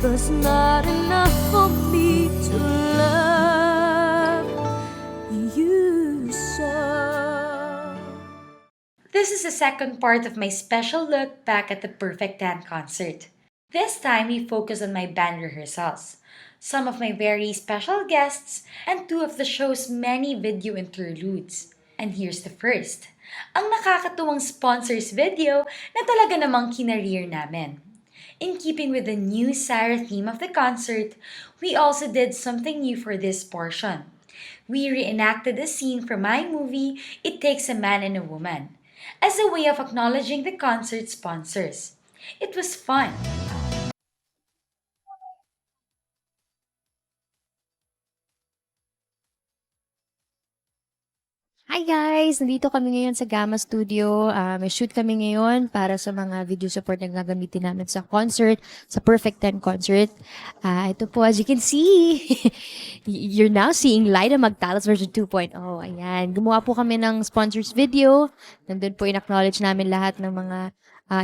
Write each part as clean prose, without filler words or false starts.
'cause not enough for me to love you so. This is the second part of my special look back at the Perfect 10 concert. This time we focus on my band rehearsals, some of my very special guests, and two of the show's many video interludes. And here's the first, ang nakakatuwang sponsors video na talaga namang kinareer namin. In keeping with the new Sarah theme of the concert, we also did something new for this portion. We reenacted a scene from my movie, It Takes a Man and a Woman, as a way of acknowledging the concert sponsors. It was fun. Hi guys! Nandito kami ngayon sa Gamma Studio. May shoot kami ngayon para sa mga video support na gagamitin namin sa concert, sa Perfect 10 concert. Ito po, as you can see, you're now seeing Lida Magtalas version 2.0. Ayan. Gumawa po kami ng sponsors video. Nandun po in-acknowledge namin lahat ng mga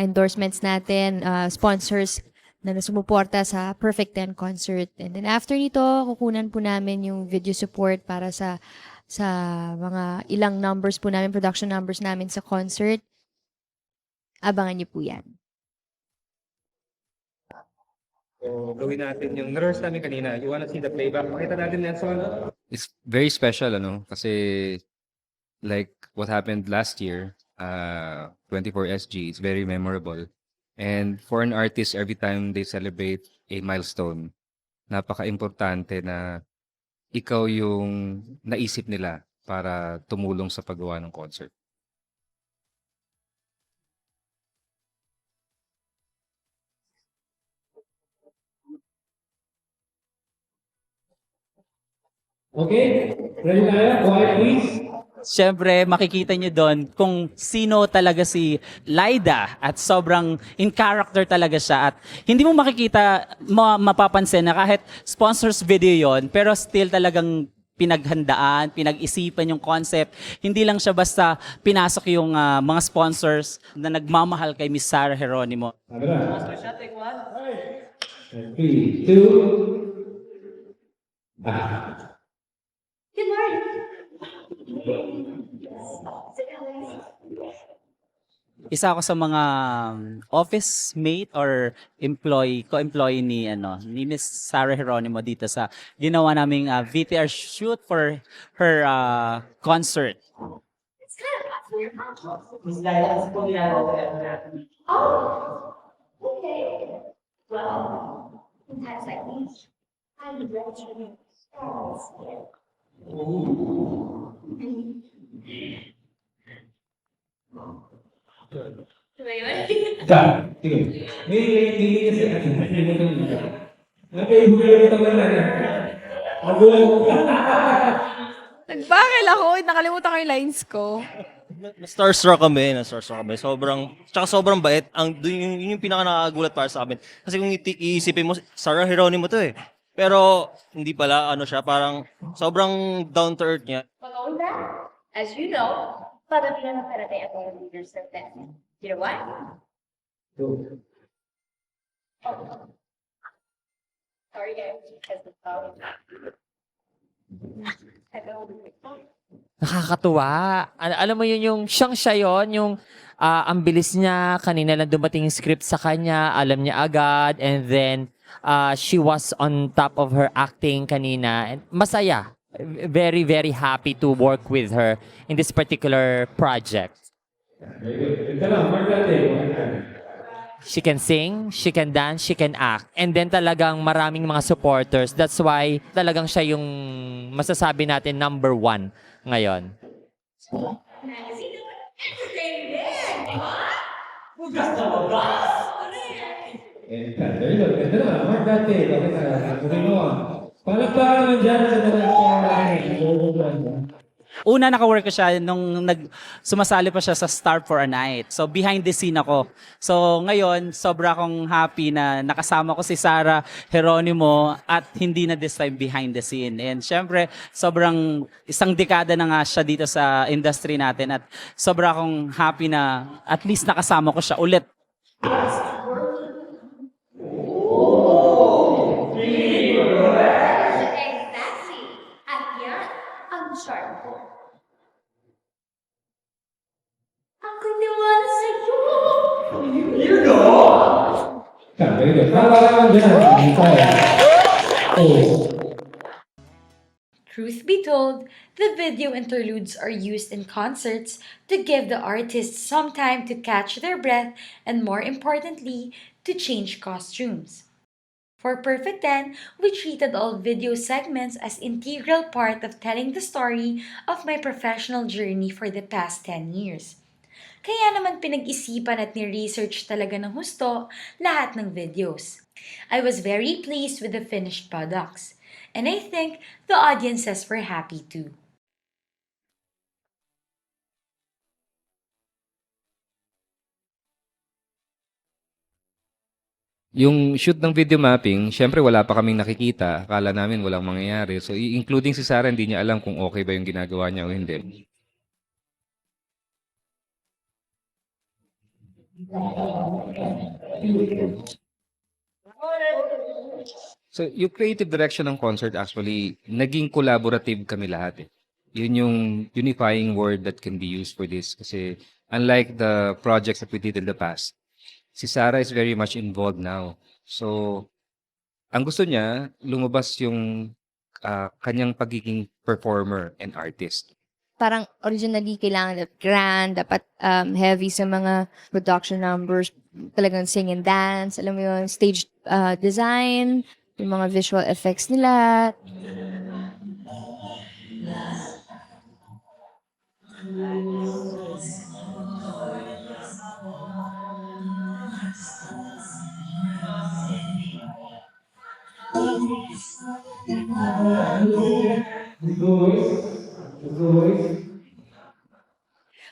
endorsements natin, sponsors na sumuporta sa Perfect 10 concert. And then after nito, kukunan po namin yung video support para sa mga ilang numbers po namin, production numbers namin sa concert. Abangan niyo po yan. So, gawin natin yung nurse namin kanina. You wanna see the playback? Makita natin, Nelson. It's very special, kasi like what happened last year, 24SG, it's very memorable. And for an artist, every time they celebrate a milestone, napaka-importante na ikaw yung naisip nila para tumulong sa paggawa ng concert. Okay, ready tayo? Quiet please. Siyempre, makikita nyo doon kung sino talaga si Lida at sobrang in character talaga siya. At hindi mo makikita, mapapansin na kahit sponsors video yon, pero still talagang pinaghandaan, pinag-isipan yung concept. Hindi lang siya basta pinasok yung mga sponsors na nagmamahal kay Miss Sarah Geronimo. Sponsor siya, take one. 3, 2, Good morning. Isa ako sa mga office mate or co-employee ni Miss Sarah Geronimo dito sa ginawa naming VTR shoot for her concert. Oh, okay. Well, in times like these, I'm ready to sige. May kasi Nagkaibulan ito na lang. Magulang mo ka. Nagbakil ako, nakalimutan ko yung lines ko. Na-starstruck kami. Sobrang bait. Yun yung pinaka nakakagulat para sa amin. Kasi kung iisipin mo, Sarah Geronimo to eh. Pero hindi pala, siya, parang sobrang down to earth niya. But all that, as you know, padamihan ng karate at mga leaders ng them. You know what? Oh. Sorry guys, because the phone. Nakakatuwa. Alam mo yun, yung siyang siya yun, yung ang bilis niya, kanina lang dumating yung script sa kanya, alam niya agad, and then she was on top of her acting kanina. And masaya. Very, very happy to work with her in this particular project. Ito lang, Mark natin. She can sing, she can dance, she can act. And then talagang maraming mga supporters. That's why talagang siya yung masasabi natin number 1 ngayon. Ito lang, Mark natin. Palagpakan naman dyan sa mga Una, naka-work ko siya nung sumasali pa siya sa Star for a Night. So, behind the scene ako. So, ngayon, sobra akong happy na nakasama ko si Sarah Geronimo at hindi na this time behind the scene. And syempre, sobrang isang dekada na nga siya dito sa industry natin at sobra akong happy na at least nakasama ko siya ulit. Ako niwala sa'yo. Very good. Parang dyan. Oh. Truth be told, the video interludes are used in concerts to give the artists some time to catch their breath and, more importantly, to change costumes. For Perfect 10, we treated all video segments as integral part of telling the story of my professional journey for the past 10 years. Kaya naman pinag-isipan at ni-research talaga ng husto lahat ng videos. I was very pleased with the finished products. And I think the audiences were happy too. Yung shoot ng video mapping, syempre wala pa kaming nakikita. Akala namin walang mangyayari. So, including si Sarah, hindi niya alam kung okay ba yung ginagawa niya o hindi. So, yung creative direction ng concert actually, naging collaborative kami lahat eh. Yun yung unifying word that can be used for this. Kasi unlike the projects that we did in the past, si Sarah is very much involved now. So, ang gusto niya, lumabas yung kanyang pagiging performer and artist. Parang originally kailangan dapat grand, dapat heavy sa mga production numbers, talagang sing and dance, alam mo yun, stage design, yung mga visual effects nila.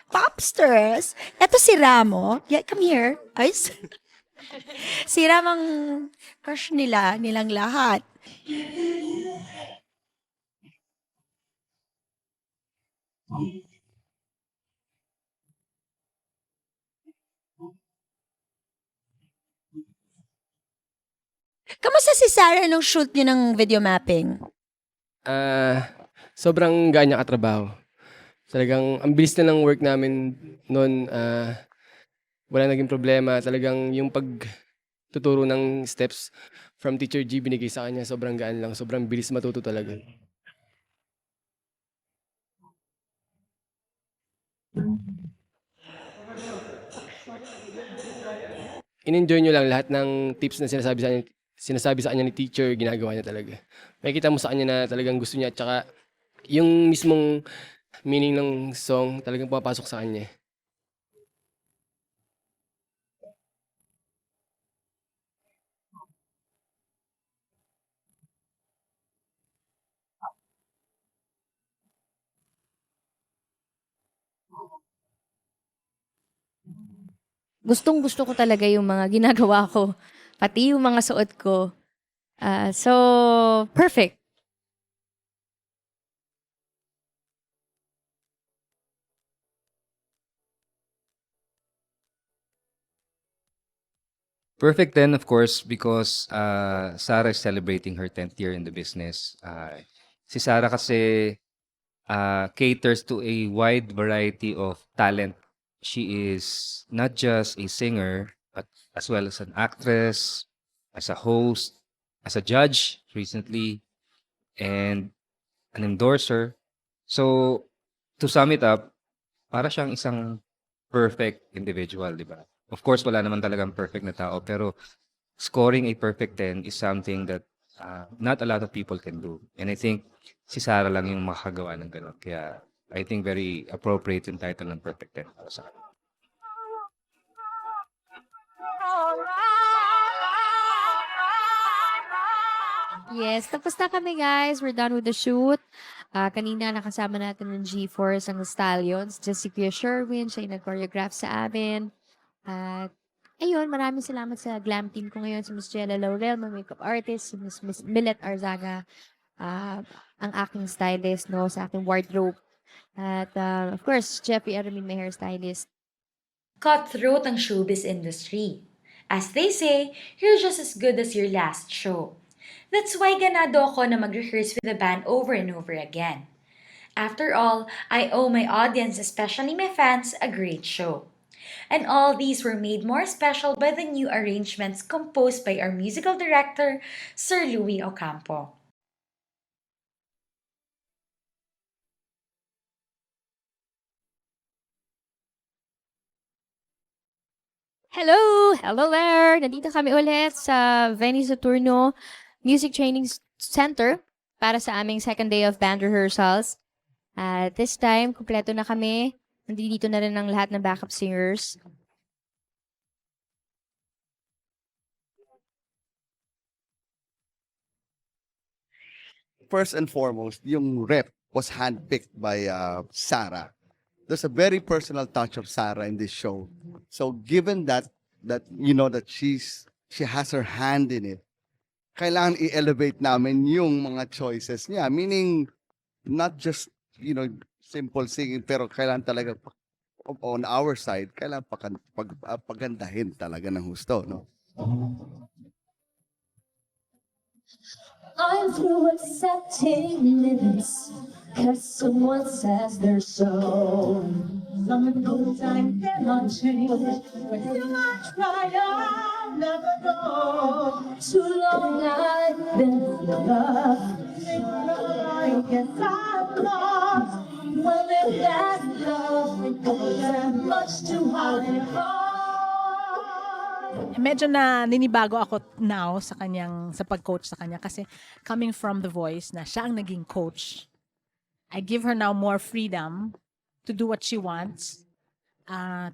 Popsters! Eto si Ramo. Yeah, come here. Ay, si Ramang crush nilang lahat. Kamusta si Sarah nung shoot niyo ng video mapping? Sobrang gaan niya katrabaho. Talagang ang bilis na ng work namin noon, wala naging problema. Talagang yung pagtuturo ng steps from Teacher G binigay sa kanya, sobrang gaan lang. Sobrang bilis matuto talaga. In-enjoy nyo lang lahat ng tips na sinasabi sa kanya ni teacher, ginagawa niya talaga. Makikita mo sa kanya na talagang gusto niya at saka yung mismong meaning ng song talagang pumapasok sa kanya. Gustong-gusto ko talaga yung mga ginagawa ko, pati yung mga suot ko. So, perfect. Perfect 10, of course, because Sarah is celebrating her 10th year in the business. Si Sarah kasi caters to a wide variety of talent. She is not just a singer, but as well as an actress, as a host, as a judge recently, and an endorser. So, to sum it up, para siyang isang perfect individual, di ba? Of course, wala naman talagang perfect na tao, pero scoring a perfect 10 is something that not a lot of people can do. And I think si Sarah lang yung makakagawa ng ganun. Kaya I think very appropriate yung title ng Perfect 10 para sa akin. Yes, tapos na kami guys. We're done with the shoot. Kanina nakasama natin ng G-Force ang Stallions. Just si Kuya Sherwin, siya yung nag-choreograph sa amin. At ayun, maraming salamat sa glam team ko ngayon. Si Miss Jella Laurel, my makeup artist. Si Miss Millet Arzaga, ang aking stylist, no, sa aking wardrobe. At of course, Jeffrey Aramin, my hairstylist. Cutthroat ang showbiz industry. As they say, you're just as good as your last show. That's why ganado ako na mag-rehearse with the band over and over again. After all, I owe my audience, especially my fans, a great show. And all these were made more special by the new arrangements composed by our musical director, Sir Louis Ocampo. Hello! Hello there! Nandito kami ulit sa Venice Saturno Music Training Center para sa aming second day of band rehearsals. At this time, kumpleto na kami. Nandito na rin ang lahat ng backup singers. First and foremost, yung rep was handpicked by Sarah. There's a very personal touch of Sarah in this show. So given that you know that she has her hand in it, kailangan i-elevate namin yung mga choices niya. Meaning, not just, simple singing, pero kailangan talaga on our side, kailangan pagandahin talaga ng husto, no? I'm through accepting limits, cause someone says they're so. Some of those time cannot change. When you try, I'll never go. Too long I've been in love. I guess I'm lost. Well, if that's love, it goes much too hard and hard. Medyo na ninibago ako now sa pag-coach sa kanya kasi coming from The Voice na siya ang naging coach, I give her now more freedom to do what she wants,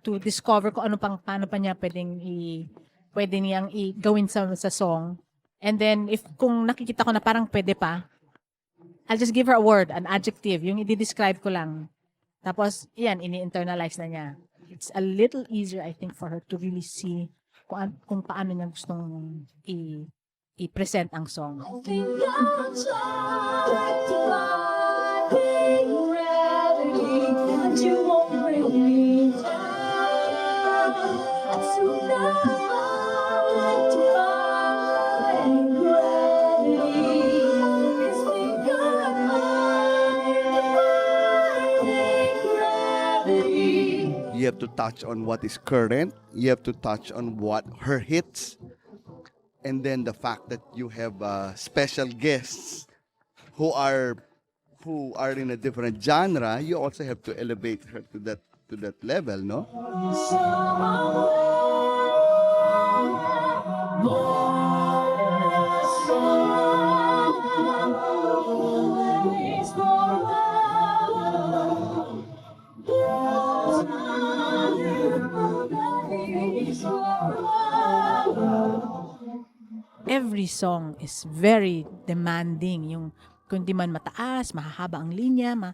to discover kung paano pa niya pwede niyang gawin sa song. And then kung nakikita ko na parang pwede pa, I'll just give her a word, an adjective, yung i-describe ko lang. Tapos, ini-internalize na niya. It's a little easier, I think, for her to really see kung paano niya gustong i-present ang song. I think I'll try to find gravity, but you won't bring me down. Tonight, to find gravity, it's because gravity. You have to touch on what is current. You have to touch on what her hits. And then the fact that you have special guests who are in a different genre, you also have to elevate her to that level, no? Every song is very demanding. Kung di man mataas, mahahaba ang linya,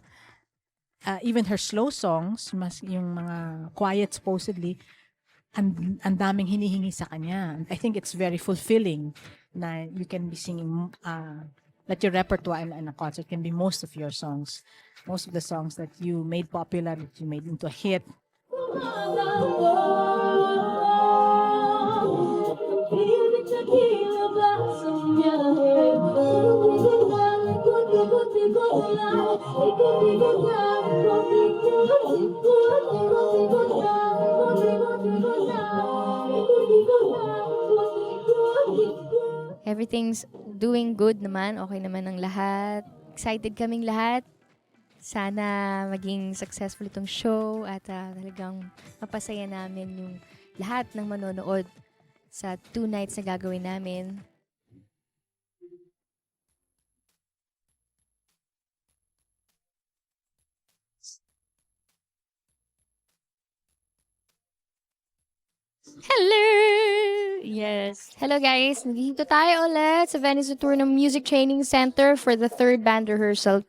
even her slow songs, yung mga quiet supposedly, ang daming hinihingi sa kanya. I think it's very fulfilling na you can be singing, that your repertoire in a concert can be most of your songs. Most of the songs that you made popular, that you made into a hit. Everything's doing good naman. Okay naman ang lahat. Excited kaming lahat. Sana maging successful itong show at talagang mapasaya namin yung lahat ng manonood sa 2 nights na gagawin namin. Hello! Yes. Hello guys. Nandito tayo ulit sa Venice Saturno Music Training Center for the 3rd band rehearsal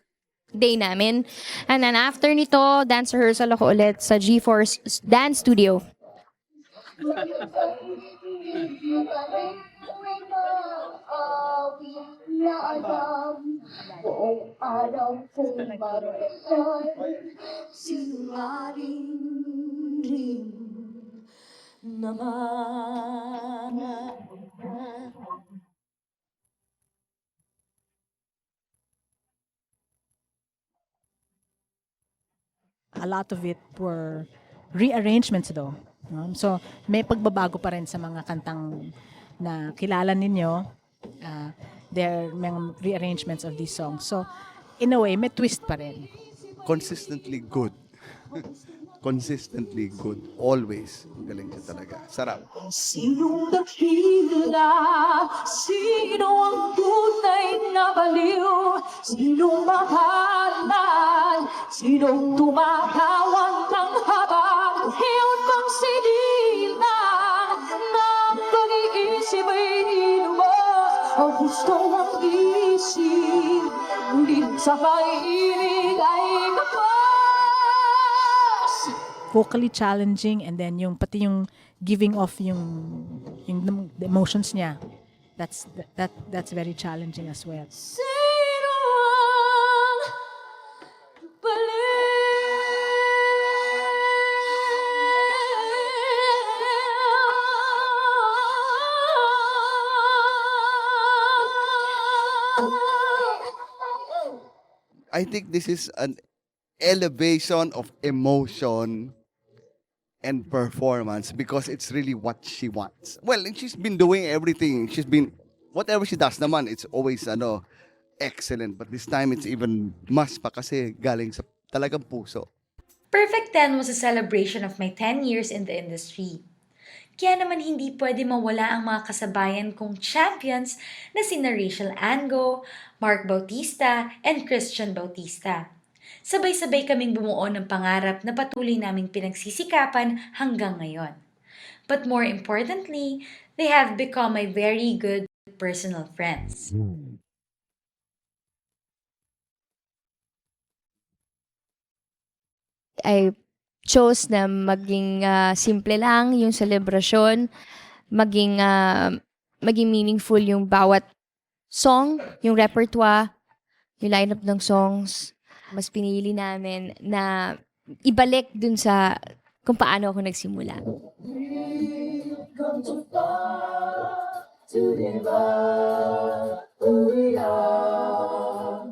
day namin. And then after nito, dance rehearsal ako ulit sa GeForce Dance Studio. a lot of it were rearrangements though. So may pagbabago pa rin sa mga kantang na kilala ninyo. There are mga rearrangements of these songs. So in a way, may twist pa rin. Consistently good. Consistently good. Always. Ang galing niya talaga. Sarap. Sinong dakila? Sino ang tunay na baliw? Sinong mahalan? Sinong tumatawag ng habang? Iyon bang sinilang ng pag-iisip ay inubos? O gusto ang isip? Hindi sa pag-ibig ay kapos. Vocally challenging, and then yung pati yung giving off yung the emotions niya. That's very challenging as well. Sino ang baliw? I think this is an elevation of emotion and performance because it's really what she wants. Well, and she's been doing everything. She's been, whatever she does naman, it's always excellent. But this time, it's even mas pa kasi galing sa talagang puso. Perfect 10 was a celebration of my 10 years in the industry. Kaya naman hindi pwede mawala ang mga kasabayan kong champions na sina Rachel Ango, Mark Bautista, and Christian Bautista. Sabay-sabay kaming bumuo ng pangarap na patuloy naming pinagsisikapan hanggang ngayon. But more importantly, they have become my very good personal friends. I chose na maging simple lang yung selebrasyon, maging meaningful yung bawat song, yung repertoire, yung lineup ng songs. Mas pinili namin na ibalik dun sa kung paano ako nagsimula. Come too far to give up who we are.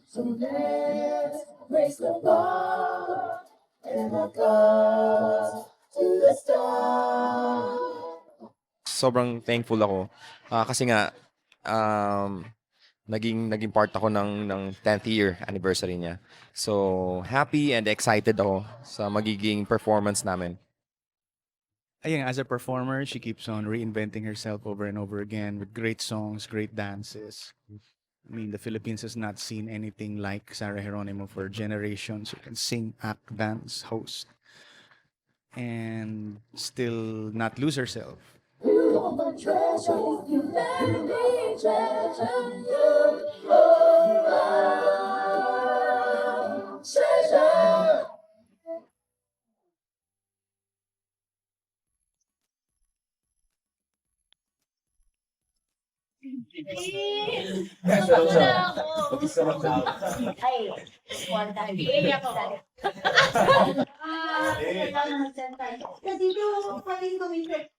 So let's raise the bar and look up to the stars. Sobrang thankful ako kasi nga naging part ako ng 10th year anniversary niya. So happy and excited ako sa magiging performance namin. Ayun, as a performer, she keeps on reinventing herself over and over again with great songs, great dances. I mean, the Philippines has not seen anything like Sarah Geronimo for generations who can sing, act, dance, host, and still not lose herself. You are my treasure, you let me treasure you. Oh, treasure. Ay, wala. Hindi ako. Kasi yung paling kumikit.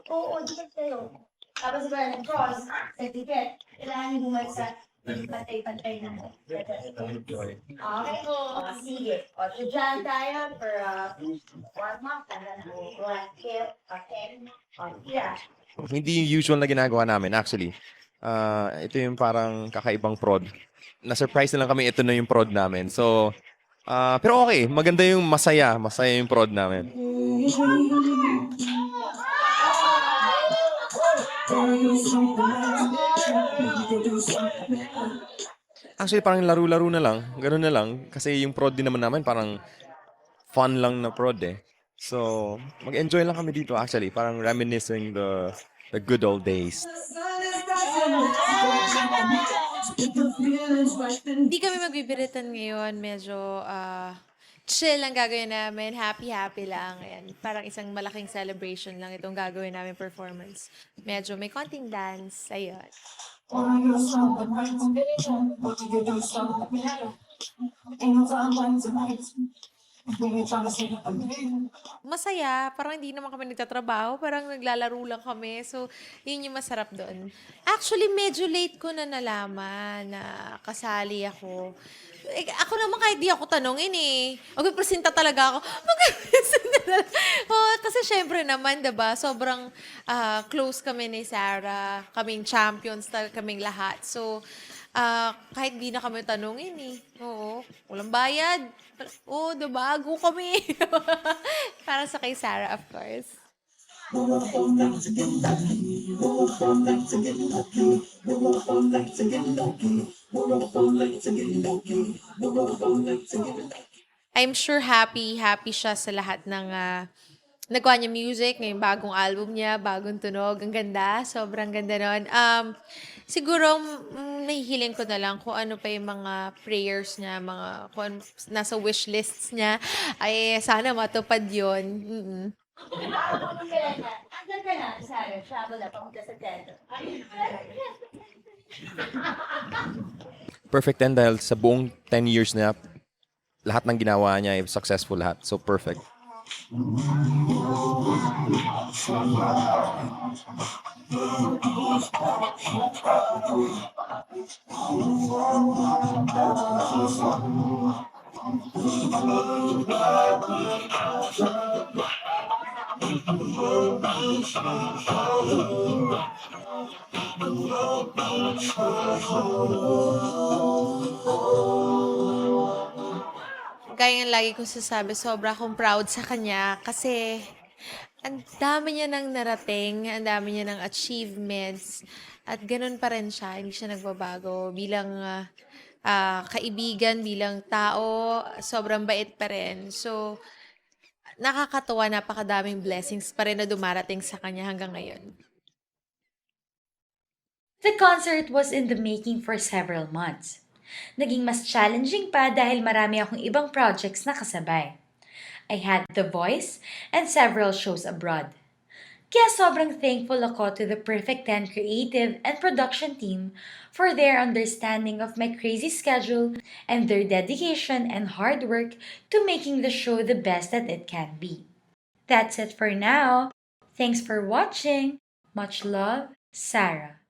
Oo, dikit kayo. Tapos ba, cross, sa ticket, kailangan bumalik sa pantay-pantay na. Okay po. Sige. O, so dyan tayo for warm up. Tanda na. One, kill, okay. Yeah. Hindi yung usual na ginagawa namin actually. Ito yung parang kakaibang prod. Na-surprise na lang kami ito na yung prod namin. So, pero okay, maganda yung masaya yung prod namin. Actually, parang laro-laro na lang. Ganun na lang. Kasi yung prod din naman namin parang fun lang na prod eh. So, mag-enjoy lang kami dito actually. Parang reminiscing the good old days. Hindi kami magbibiritan ngayon. Medyo chill lang gagawin namin. Happy lang. Ayan. Parang isang malaking celebration lang itong gagawin namin performance. Medyo may konting dance. Ayun. Masaya, parang hindi naman kami nagtatrabaho, parang naglalaro lang kami. So, yun yung masarap doon. Actually, medyo late ko na nalaman na kasali ako. Ako naman kahit di ako tanongin eh. Magpipresenta talaga ako. Magpipresenta talaga. Oh, kasi syempre naman, diba, sobrang close kami ni Sarah. Kaming champions, kaming lahat. So, kahit di na kami tanongin eh. Oo, walang bayad. Oo, diba, go kami. Para sa kay Sarah, of course. I'm sure happy siya sa lahat ng nagawa niya music, ngayong bagong album niya, bagong tunog. Ang ganda, sobrang ganda nun. Siguro, nahihiling ko na lang kung ano pa yung mga prayers niya, kung ano nasa wish lists niya. Ay, sana matupad yun. Hanggang ka na, Sarah, travel na, papunta sa Tendo. Perfect 10 dahil sa buong 10 years niya, lahat ng ginawa niya ay successful lahat. So perfect. Gaya ng lagi kong sasabi, sobra akong proud sa kanya kasi ang dami niya nang narating, ang dami niya ng achievements, at ganun pa rin siya, hindi siya nagbabago. Bilang kaibigan, bilang tao, sobrang bait pa rin. So, nakakatuwa, napakadaming blessings pa rin na dumarating sa kanya hanggang ngayon. The concert was in the making for several months. Naging mas challenging pa dahil marami akong ibang projects na kasabay. I had The Voice and several shows abroad. Kaya sobrang thankful ako to the Perfect 10 creative and production team for their understanding of my crazy schedule and their dedication and hard work to making the show the best that it can be. That's it for now. Thanks for watching. Much love, Sarah.